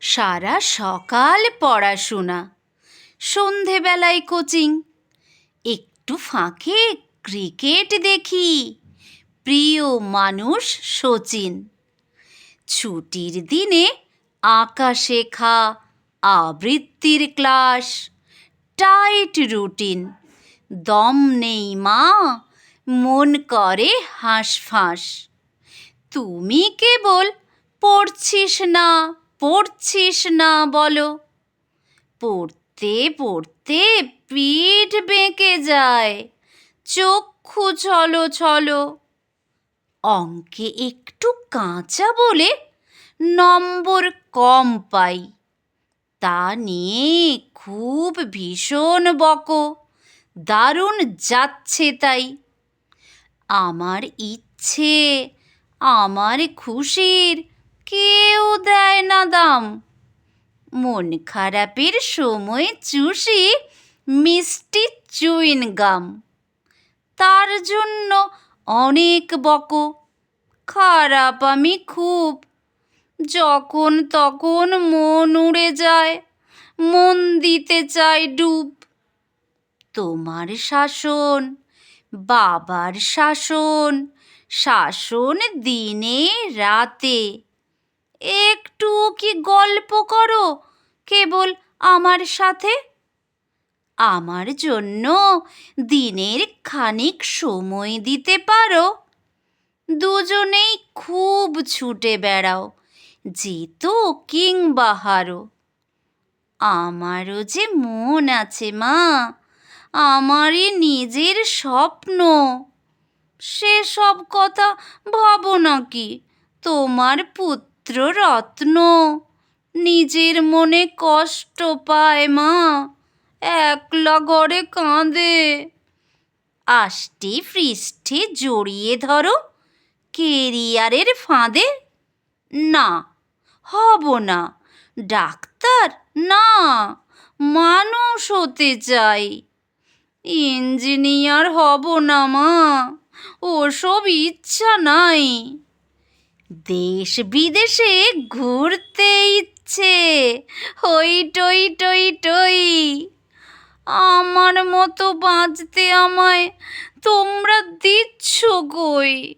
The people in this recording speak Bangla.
সারা সকাল পড়াশোনা, সন্ধেবেলায় কোচিং, একটু ফাঁকে ক্রিকেট দেখি, প্রিয় মানুষ শচীন। ছুটির দিনে আঁকা শেখা, আবৃত্তির ক্লাস, টাইট রুটিন, দম নেই মা, মন করে হাঁসফাঁস। তুমি কেবল পড়ছিস না বলো, পড়তে পড়তে পিঠ বেঁকে যায়, চক্ষু ছলো ছলো। অঙ্কে একটু কাঁচা বলে নম্বর কম পাই, তা নিয়ে খুব ভীষণ বকো, দারুণ যাচ্ছে তাই। আমার ইচ্ছে, আমার খুশির কেউ দেয় না দাম, মন খারাপের সময় চুষি মিষ্টি চুইন গাম। তার জন্য অনেক বকো, খারাপ আমি খুব, যখন তখন মন উড়ে যায়, মন দিতে চাই ডুব। তোমার শাসন, বাবার শাসন, শাসন দিনে রাতে, একটু কি গল্প করো কেবল আমার সাথে? আমার জন্য দিনের খানিক সময় দিতে পারো? দুজনেই খুব ছুটে বেড়াও, জিতো কিংবা হারো। আমারও যে মন আছে মা, আমারই নিজের স্বপ্ন, সেসব কথা ভাবো নাকি তোমার পুত্র রত্ন? নিজের মনে কষ্ট পায় মা, একলা ঘরে কাঁদে। আষ্টে পৃষ্ঠে জড়িয়ে ধরো কেরিয়ারের ফাঁদে। না, হব না ডাক্তার, না, মানুষ হতে চাই। ইঞ্জিনিয়ার হব না মা, ওসব ইচ্ছা নাই। দেশ বিদেশে ঘুরতে ইচ্ছে, হই টই টই টই। আমার মতো বাঁচতে আমায় তোমরা দিচ্ছ কই?